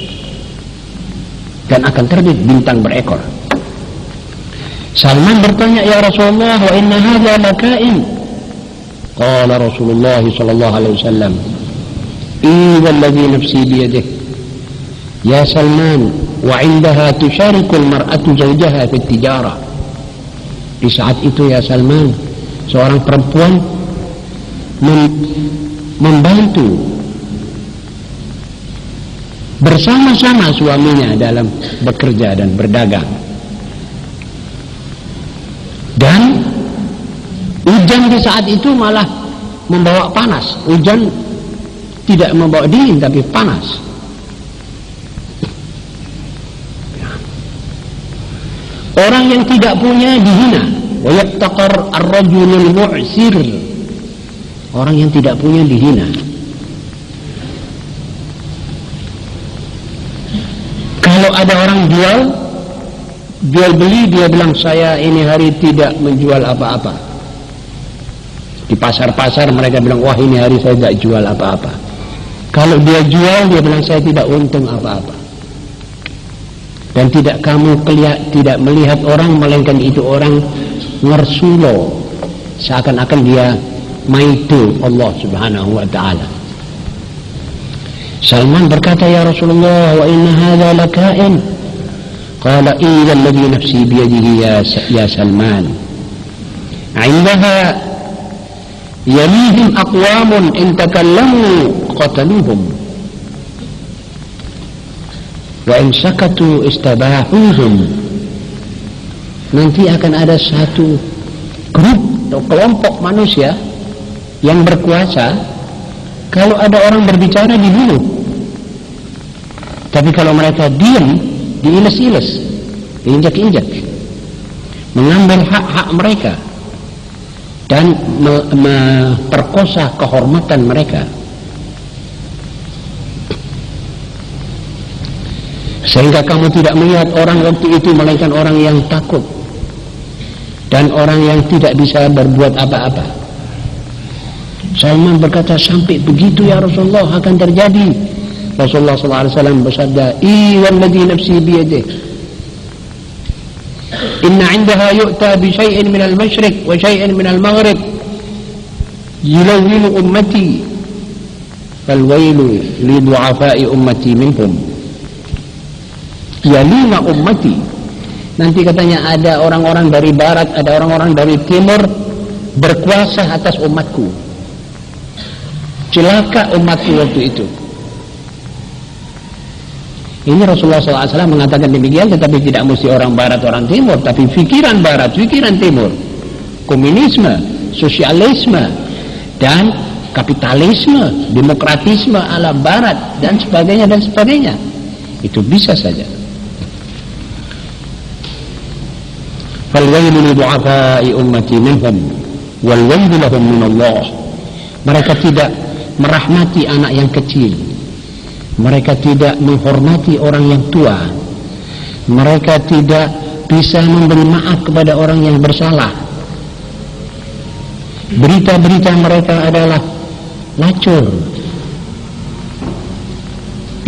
dan akan terbit bintang berekor. Salman bertanya, ya Rasulullah, wa inna hadha lakain? Qala Rasulullah sallallahu alaihi wasallam, walladhi nafsi biyadih, ya Salman, wa indaha tusharikul mar'atu zawjaha fi tijara. Di saat itu ya Salman, seorang perempuan membantu bersama-sama suaminya dalam bekerja dan berdagang. Dan hujan di saat itu malah membawa panas. Hujan tidak membawa dingin tapi panas. Orang yang tidak punya dihina. Wa yattaqar ar-rajulul mu'sir. Orang yang tidak punya dihina. Kalau ada orang jual beli, dia bilang, saya ini hari tidak menjual apa-apa. Di pasar-pasar mereka bilang, wah ini hari saya tidak jual apa-apa. Kalau dia jual, dia bilang, saya tidak untung apa-apa. Dan tidak melihat orang, melainkan itu orang ngersulo, seakan-akan dia maitu Allah Subhanahu wa ta'ala. Salman berkata, ya Rasulullah, wa inna hadha lakain? Qala idza alladhi nafsi biyadihi ya Salman, indaha yalihim aqwamun in takallamu qataluhum wa in sakatu istabahuhum. Nanti akan ada satu grup atau kelompok manusia yang berkuasa, kalau ada orang berbicara dibunuh, tapi kalau mereka diam, diiles-iles, diinjak-injak, mengambil hak-hak mereka dan memperkosa kehormatan mereka, sehingga kamu tidak melihat orang waktu itu melainkan orang yang takut dan orang yang tidak bisa berbuat apa-apa. Salman berkata, sampai begitu ya Rasulullah akan terjadi. Rasulullah SAW bersabda, "Walladhi nafsi biyadih, inna 'indaha yu'ta bi syai'in min al-masyriq wa syai'in min al-maghrib yulawwinu ummati falwailu li du'afa'i ummati minhum yalina ummati." Nanti katanya ada orang-orang dari barat, ada orang-orang dari timur berkuasa atas umatku. Celaka umatku waktu itu. Ini Rasulullah SAW mengatakan demikian, tetapi tidak mesti orang barat, orang timur, tapi pikiran barat, pikiran timur, komunisme, sosialisme, dan kapitalisme, demokratisme ala barat, dan sebagainya, dan sebagainya. Itu bisa saja. Falwailu li du'afai ummati minhum wal wailu lahum minallah. Mereka tidak merahmati anak yang kecil. Mereka tidak menghormati orang yang tua. Mereka tidak bisa memberi maaf kepada orang yang bersalah. Berita-berita mereka adalah lacur.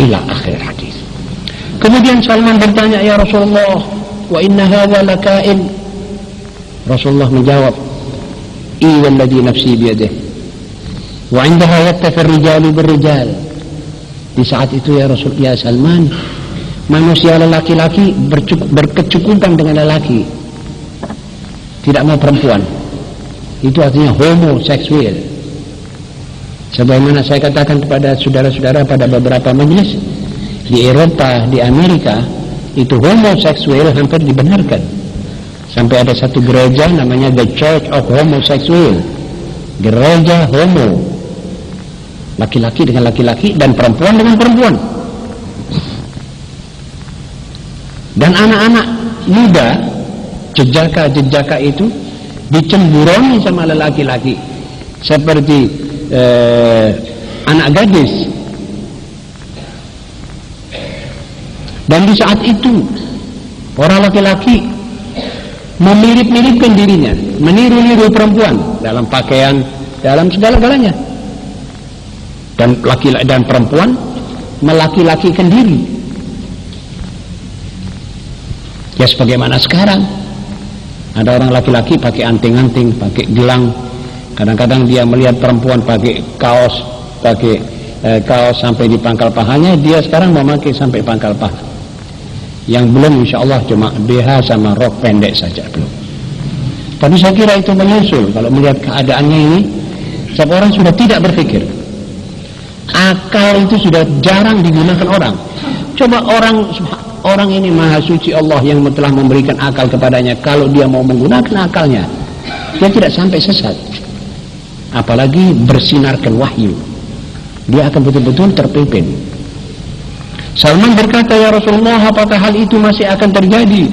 Ila akhir hadis. Kemudian Salman bertanya, "Ya Rasulullah, wa inna hadha lakain?" Rasulullah menjawab, "Walladhi nafsi biyadih, wa 'indaha yattafi ar-rijalu bir-rijal." Di saat itu ya Rasul, ya Salman, manusia lelaki-laki berkecukupan dengan lelaki, tidak mau perempuan. Itu artinya homoseksual. Sebagaimana saya katakan kepada saudara-saudara pada beberapa majelis, di Eropa, di Amerika, itu homoseksual hampir dibenarkan. Sampai ada satu gereja namanya The Church of Homosexual, gereja homo. Laki-laki dengan laki-laki dan perempuan dengan perempuan. Dan anak-anak muda, jejaka-jejaka itu dicemburoni sama lelaki-laki seperti anak gadis. Dan di saat itu orang laki-laki memirip-miripkan dirinya, meniru-niru perempuan dalam pakaian, dalam segala-galanya. Dan laki-laki dan perempuan melaki-lakikan diri. Ya sebagaimana sekarang ada orang laki-laki pakai anting-anting, pakai gelang. Kadang-kadang dia melihat perempuan pakai kaos sampai di pangkal pahanya, dia sekarang memakai sampai pangkal paha. Yang belum insya Allah cuma BH sama rok pendek saja belum. Tapi saya kira itu menyusul. Kalau melihat keadaannya ini, setiap orang sudah tidak berpikir. Akal itu sudah jarang digunakan orang. Coba orang ini maha suci Allah yang telah memberikan akal kepadanya. Kalau dia mau menggunakan akalnya, dia tidak sampai sesat. Apalagi bersinarkan wahyu, dia akan betul-betul terpimpin. Salman berkata, "Ya Rasulullah, apakah hal itu masih akan terjadi?"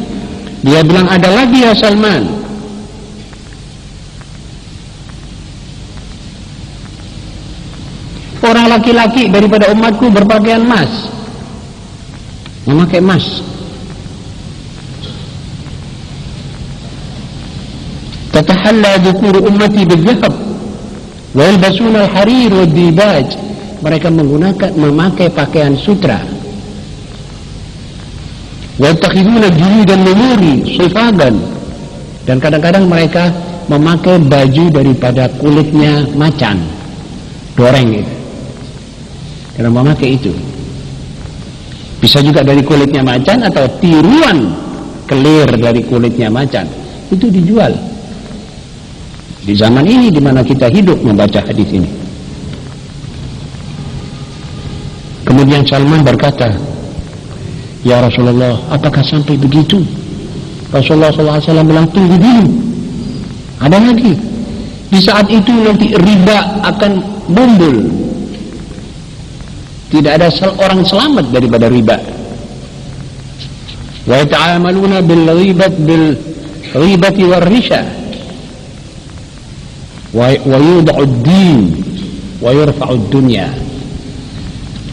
Dia bilang, "Ada lagi ya Salman. Orang laki-laki daripada umatku berpakaian emas, memakai emas. Tatahalla dhukuru ummati bil-dhahab wa yalbasuna al-harir wad-dibaj." Mereka memakai pakaian sutra. Wa yattakhiduna juludan numuri sifadan. Dan kadang-kadang mereka memakai baju daripada kulitnya macan, doreng itu. Karena memakai itu. Bisa juga dari kulitnya macan atau tiruan kelir dari kulitnya macan. Itu dijual. Di zaman ini di mana kita hidup membaca hadis ini. Kemudian Salman berkata, "Ya Rasulullah, apakah sampai begitu?" Rasulullah SAW bilang, "Tunggu dulu. Ada lagi. Di saat itu nanti riba akan muncul. Tidak ada orang selamat daripada riba. Wa yata'amaluna bil ghibati war risha. Wa yud'u ad-din wa yurfa'u ad-dunya."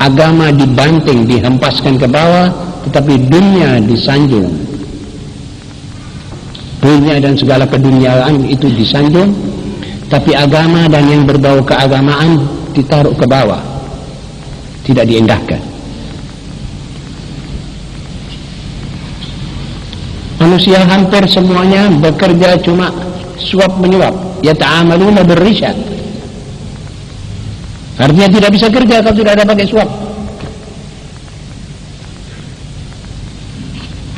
Agama dibanting, dihempaskan ke bawah, tetapi dunia disanjung. Dunia dan segala keduniaan itu disanjung, Tapi agama dan yang berbau keagamaan ditaruh ke bawah, tidak diindahkan. Manusia hampir semuanya bekerja cuma suap menyuap, yata'amaluna birrisha. Artinya tidak bisa kerja kalau tidak ada pakai suap.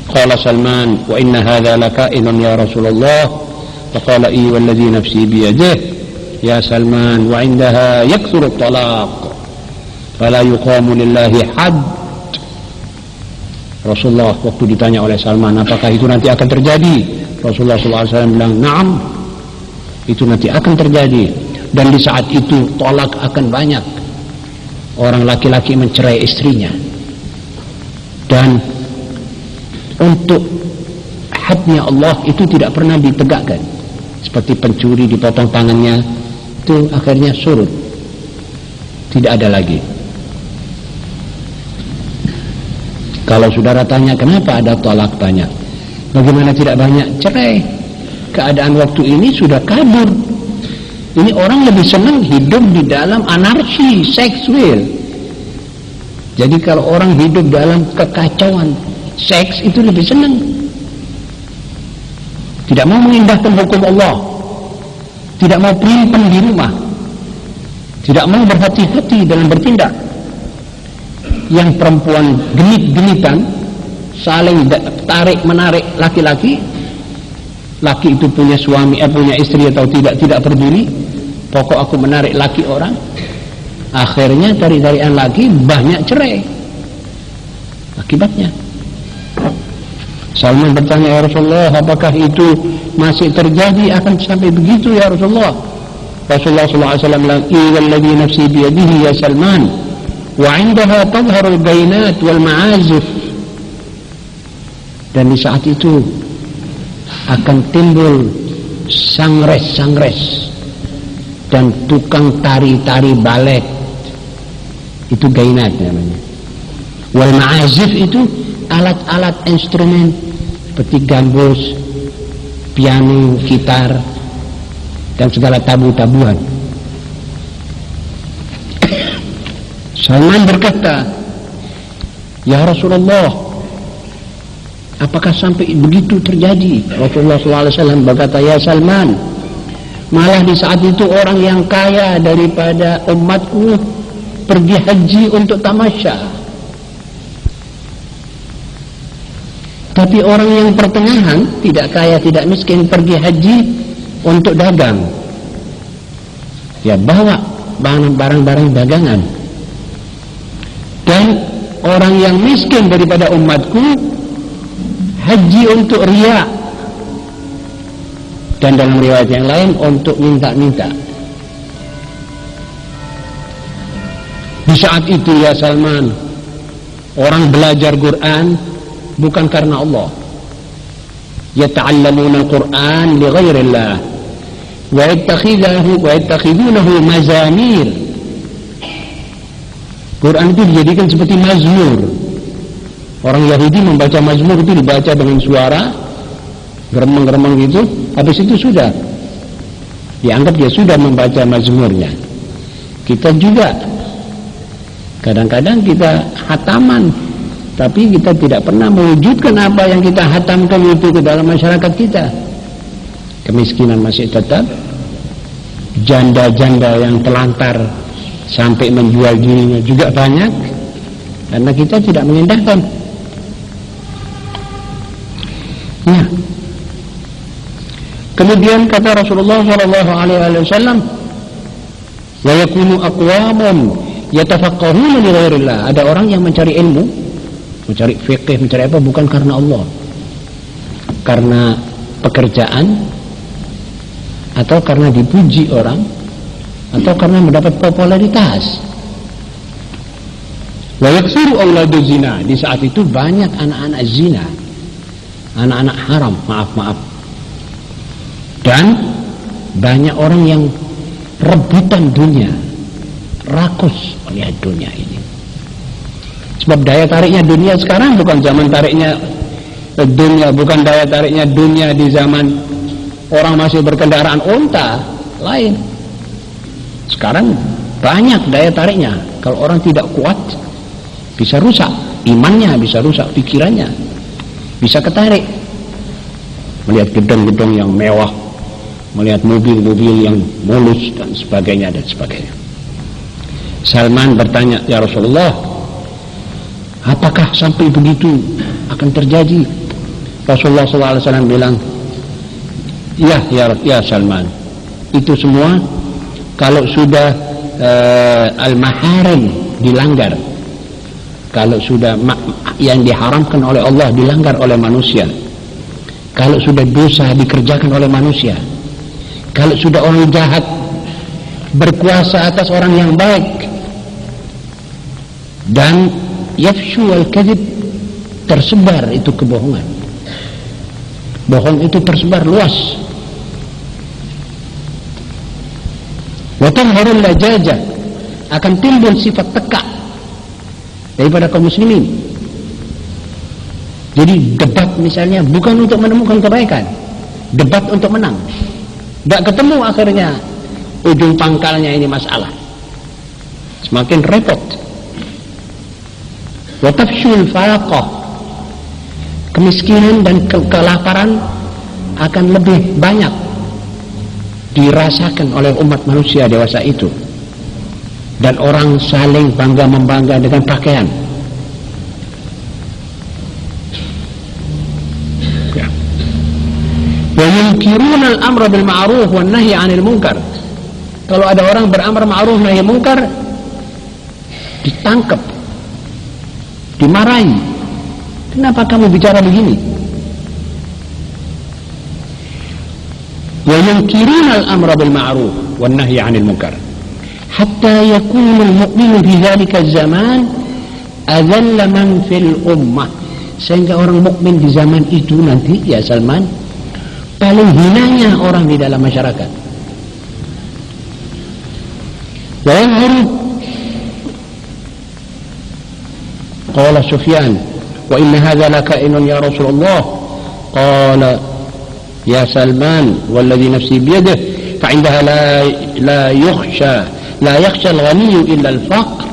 Qala Salman, wa inna hadha laka'inan ya Rasulullah. Faqala i walladhi nafsi biyadih ya Salman, wa indaha yakthuru at-talaq fala yuqamu lillahi hadd. Rasulullah waktu ditanya oleh Salman, apakah itu nanti akan terjadi? Rasulullah SAW bilang, na'am, itu nanti akan terjadi. Dan di saat itu tolak akan banyak. Orang laki-laki mencerai istrinya. Dan untuk hadnya Allah itu tidak pernah ditegakkan. Seperti pencuri dipotong tangannya, itu akhirnya surut. Tidak ada lagi. Kalau saudara tanya kenapa ada tolak banyak, bagaimana tidak banyak cerai? Keadaan waktu ini sudah kabur. Ini orang lebih senang hidup di dalam anarki seksual. Jadi kalau orang hidup dalam kekacauan seks itu lebih senang. Tidak mau mengindahkan hukum Allah, tidak mau pelin-pelan di rumah, tidak mau berhati-hati dalam bertindak. Yang perempuan genit-genitan, saling tarik-menarik laki-laki. Laki itu punya suami, punya istri atau tidak peduli. Pokok aku menarik laki orang. Akhirnya tarik-tarikan laki, banyak cerai. Akibatnya. Salman bertanya, ya Rasulullah, apakah itu masih terjadi, akan sampai begitu ya Rasulullah? Rasulullah SAW bilang, "Iwalladzi nafsi biyadihi ya Salman, wa 'indaha tadhharul bainat wal ma'azif." Dan di saat itu akan timbul sangres-sangres dan tukang tari-tari balet. Itu gainat namanya. Wal ma'azif itu alat-alat instrumen seperti gambus, piano, gitar, dan segala tabu-tabuan. Salman berkata, ya Rasulullah, apakah sampai begitu terjadi? Rasulullah SAW berkata, ya Salman, malah di saat itu orang yang kaya daripada umatku pergi haji untuk tamasya. Tapi orang yang pertengahan, tidak kaya, tidak miskin, pergi haji untuk dagang. Ya, bawa barang-barang dagangan. Dan orang yang miskin daripada umatku haji untuk riya. Dan dalam riwayat yang lain untuk minta-minta. Di saat itu ya Salman, orang belajar Quran bukan karena Allah. Yata'allamuna al-Quran li ghairillah wa yattakhidunahu mazamir. Quran itu dijadikan seperti mazmur. Orang Yahudi membaca mazmur itu dibaca dengan suara geremeng-geremeng gitu, habis itu sudah dianggap dia sudah membaca mazmurnya. Kita juga kadang-kadang kita hataman, tapi kita tidak pernah mewujudkan apa yang kita hatamkan itu ke dalam masyarakat kita. Kemiskinan masih tetap, janda-janda yang telantar sampai menjual dirinya juga banyak, karena kita tidak mengindahkan. Ya. Kemudian kata Rasulullah SAW, wa yakunu aqwamun yatafaqqahuna li ghairillah. Ada orang yang mencari ilmu, mencari fikih, mencari apa bukan karena Allah, karena pekerjaan, atau karena dipuji orang, atau karena mendapat popularitas. Wa yaksuru auladu zina. Di saat itu banyak anak-anak zina, anak-anak haram, maaf. Dan banyak orang yang rebutan dunia, rakus melihat dunia ini. Sebab daya tariknya dunia sekarang bukan zaman tariknya dunia, bukan daya tariknya dunia di zaman orang masih berkendaraan unta. lain. Sekarang banyak daya tariknya. Kalau orang tidak kuat, bisa rusak imannya, bisa rusak pikirannya, bisa ketarik melihat gedung-gedung yang mewah, melihat mobil-mobil yang mulus dan sebagainya dan sebagainya. Salman bertanya, ya Rasulullah, apakah sampai begitu akan terjadi? Rasulullah SAW bilang, ya Salman, itu semua kalau sudah al-maharim dilanggar, kalau sudah yang diharamkan oleh Allah dilanggar oleh manusia, kalau sudah dosa dikerjakan oleh manusia, kalau sudah orang jahat berkuasa atas orang yang baik, dan yafshu al-kadhib, tersebar itu kebohongan, bohong itu tersebar luas, wa tadhharul lajajah, akan timbul sifat tekak daripada kaum muslimin. Jadi debat misalnya bukan untuk menemukan kebaikan, debat untuk menang, tidak ketemu akhirnya ujung pangkalnya ini masalah, semakin repot. Wa tafshul faqah, kemiskinan dan kelaparan akan lebih banyak dirasakan oleh umat manusia dewasa itu, dan orang saling bangga-membangga dengan pakaian. Wa yunkiruna al-amra bil ma'ruf wan nahyi 'anil munkar. Kalau ada orang beramar ma'ruf nahi munkar, ditangkap, dimarahi. Kenapa kamu bicara begini? Wa yunkiruna al-amra bil ma'ruf wan nahyi 'anil munkar. Hatta yakunul mu'minu fi dzalika zaman adzalla man fil ummah, sehingga orang mukmin di zaman itu nanti, ya Salman, paling hinanya orang di dalam masyarakat. Wa yahru qala Sufyan wa inna hadha lakainun ya Rasulullah, qala ya Salman walladhi nafsi biyadihi fa indaha la yakhsha al-ghani illa al-faqr.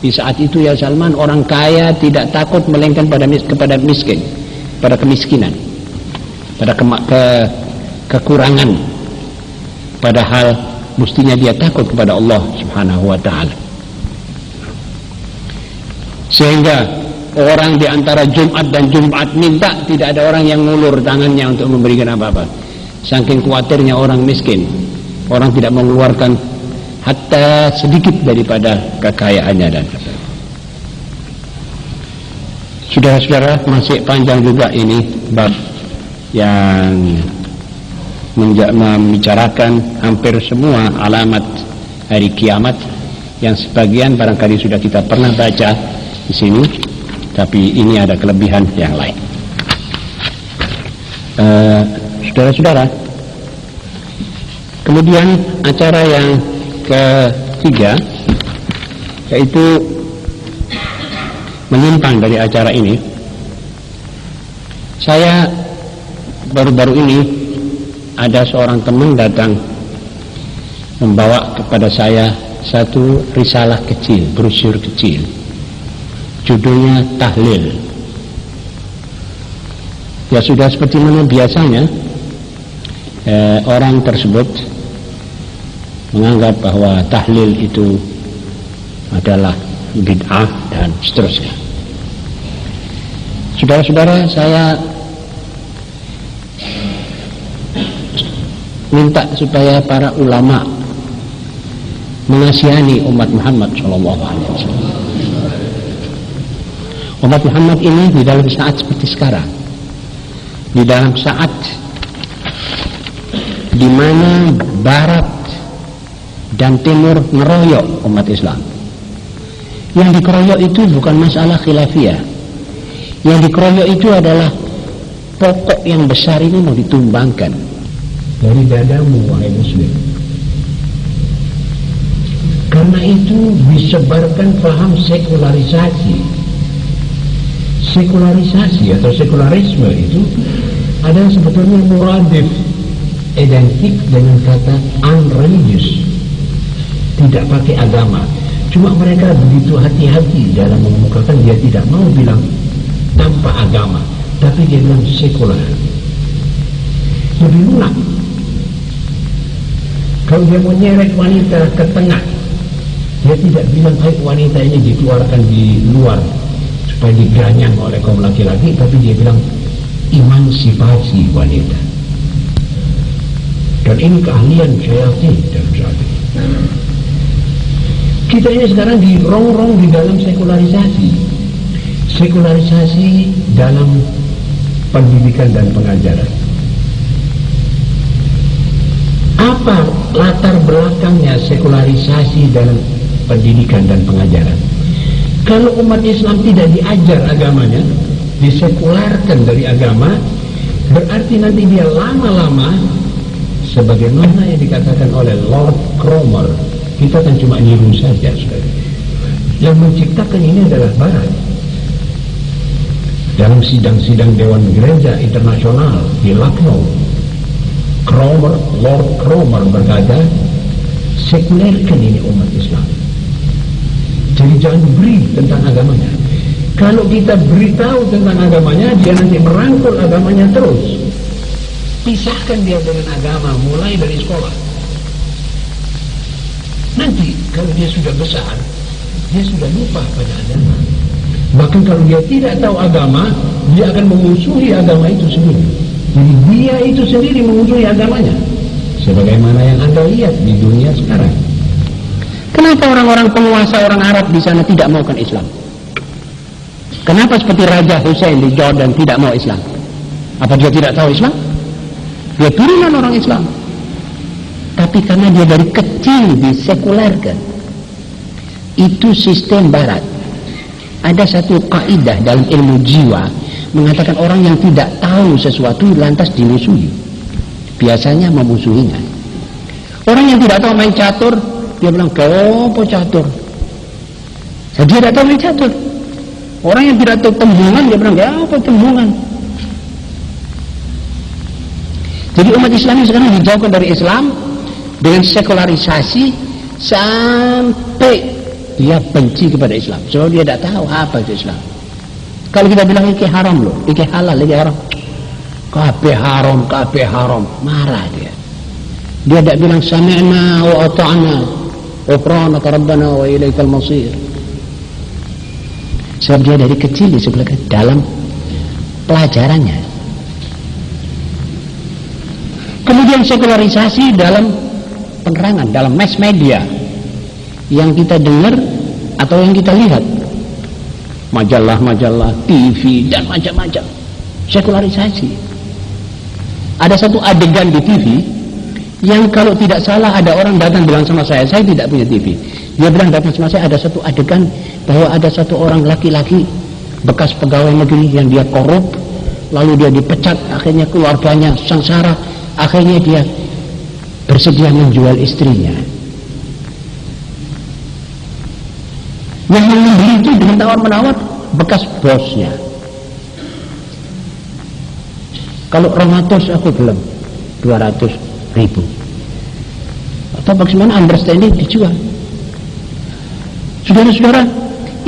Di saat itu ya Salman, orang kaya tidak takut melainkan kepada miskin, pada kemiskinan, pada kekurangan, padahal mestinya dia takut kepada Allah Subhanahu wa ta'ala. Sehingga orang di antara Jumat dan Jumat minta, tidak ada orang yang ngulur tangannya untuk memberikan apa-apa, saking khawatirnya orang miskin. Orang tidak mengeluarkan hatta sedikit daripada kekayaannya. Dan saudara-saudara, masih panjang juga ini bab yang membicarakan hampir semua alamat hari kiamat, yang sebagian barangkali sudah kita pernah baca di sini, tapi ini ada kelebihan yang lain. Saudara-saudara, kemudian acara yang ketiga, yaitu menyimpang dari acara ini. Saya baru-baru ini ada seorang teman datang membawa kepada saya satu risalah kecil, brosur kecil, judulnya Tahlil. Ya sudah seperti mana biasanya orang tersebut menganggap bahwa tahlil itu adalah bid'ah dan seterusnya. Saudara-saudara, saya minta supaya para ulama mengasihani umat Muhammad SAW. Umat Muhammad ini di dalam saat seperti sekarang, di dalam saat di mana Barat dan Timur ngeroyok umat Islam. Yang dikeroyok itu bukan masalah khilafiyah. Yang dikeroyok itu adalah pokok yang besar ini mau ditumbangkan dari dadamu, wahai muslim. Karena itu disebarkan paham sekularisasi. Sekularisasi atau sekularisme itu adalah sebetulnya muradif identik dengan kata unreligious, tidak pakai agama. Cuma mereka begitu hati-hati dalam mengemukakan, dia tidak mau bilang tanpa agama, tapi dia bilang sekular, lebih lunak. Kalau dia mau nyeret wanita ke tengah, dia tidak bilang baik wanita ini dikeluarkan di luar supaya diganyang oleh kaum laki-laki, tapi dia bilang emansipasi wanita. Dan ini keahlian syaitan dalam saat ini. Kita ini sekarang dirongrong di dalam sekularisasi. Sekularisasi dalam pendidikan dan pengajaran. Apa latar belakangnya sekularisasi dalam pendidikan dan pengajaran? Kalau umat Islam tidak diajar agamanya, disekularkan dari agama, berarti nanti dia lama-lama, sebagaimana yang dikatakan oleh Lord Cromer, kita kan cuma niru saja sekali. Yang menciptakan ini adalah Barat. Dalam sidang-sidang Dewan Gereja Internasional di Lucknow, Lord Cromer berkata, sekulerkan ini umat Islam. Jadi jangan beri tentang agamanya. Kalau kita beritahu tentang agamanya, dia nanti merangkul agamanya terus. Pisahkan dia dengan agama mulai dari sekolah. Nanti kalau dia sudah besar, dia sudah lupa pada agama. Bahkan kalau dia tidak tahu agama, dia akan memusuhi agama itu sendiri. Jadi dia itu sendiri memusuhi agamanya, sebagaimana yang Anda lihat di dunia sekarang. Kenapa orang-orang penguasa orang Arab di sana tidak maukan Islam? Kenapa seperti Raja Hussein di Jordan tidak mau Islam? Apa dia tidak tahu Islam? Dia turunan orang Islam. Tapi karena dia dari kecil disekulerkan. Itu sistem Barat. Ada satu kaidah dalam ilmu jiwa mengatakan orang yang tidak tahu sesuatu lantas dimusuhi, biasanya memusuhinya. Orang yang tidak tahu main catur, dia bilang apa catur? Jadi dia tidak tahu main catur. Orang yang tidak tahu tembungan, dia bilang apa tembungan? Jadi umat Islam sekarang dijauhkan dari Islam dengan sekularisasi sampai dia benci kepada Islam. Soalnya dia tidak tahu apa itu Islam. Kalau kita bilang iki haram loh, iki halal, iki haram, kabeh haram, marah dia. Dia tidak bilang sami'na wa ata'na, ghufranaka rabbana wa ilaikal masir. Sebab dia dari kecil disebutkan dalam pelajarannya. Kemudian sekularisasi dalam penerangan, dalam mass media yang kita dengar atau yang kita lihat, majalah-majalah, TV dan macam-macam. Sekularisasi. Ada satu adegan di TV yang kalau tidak salah ada orang datang bilang sama saya tidak punya TV. Dia bilang datang sama saya, ada satu adegan bahwa ada satu orang laki-laki bekas pegawai negeri yang dia korup, lalu dia dipecat, akhirnya keluarganya sengsara, akhirnya dia bersedia menjual istrinya. Yang membeli itu dengan tawar-menawar bekas bosnya. Kalau 200 aku belum, 200.000. Atau bagaimana understanding dijual. Saudara-saudara,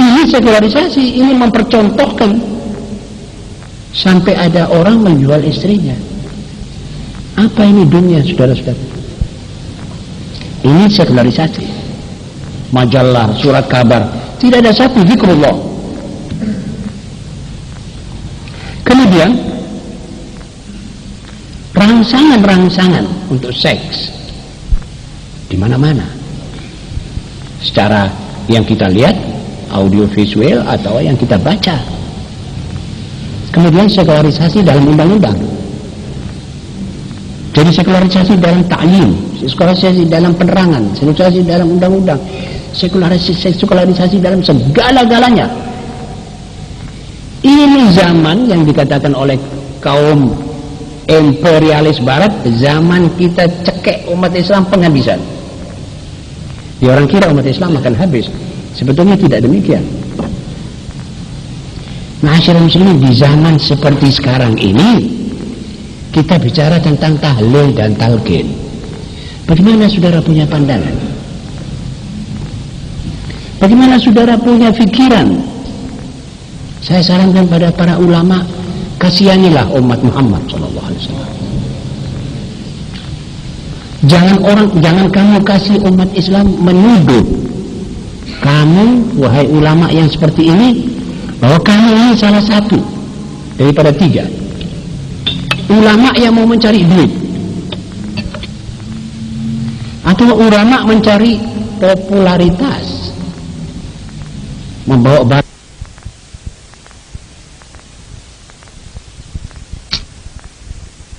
ini sekularisasi, ini mempercontohkan sampai ada orang menjual istrinya. Apa ini dunia, saudara-saudara? Ini sekularisasi. Majalah, surat kabar, tidak ada satu zikrullah. Kemudian rangsangan-rangsangan untuk seks di mana-mana. Secara yang kita lihat, audio visual atau yang kita baca. Kemudian sekularisasi dalam undang-undang. Jadi sekularisasi dalam ta'lim, sekularisasi dalam penerangan, sekularisasi dalam undang-undang, sekularisasi dalam segala-galanya. Ini zaman yang dikatakan oleh kaum imperialis Barat, zaman kita cekek umat Islam penghabisan. Ya, orang kira umat Islam akan habis. Sebetulnya tidak demikian. Ma'asyiral muslimin, di zaman seperti sekarang ini kita bicara tentang tahlil dan talqin. Bagaimana saudara punya pandangan? Bagaimana saudara punya pikiran? Saya sarankan pada para ulama, kasihanilah umat Muhammad SAW. Jangan kamu kasih umat Islam menuduh kamu, wahai ulama yang seperti ini, bahwa kamu ini salah satu daripada 3 ulama yang mau mencari duit, atau ulama mencari popularitas, membawa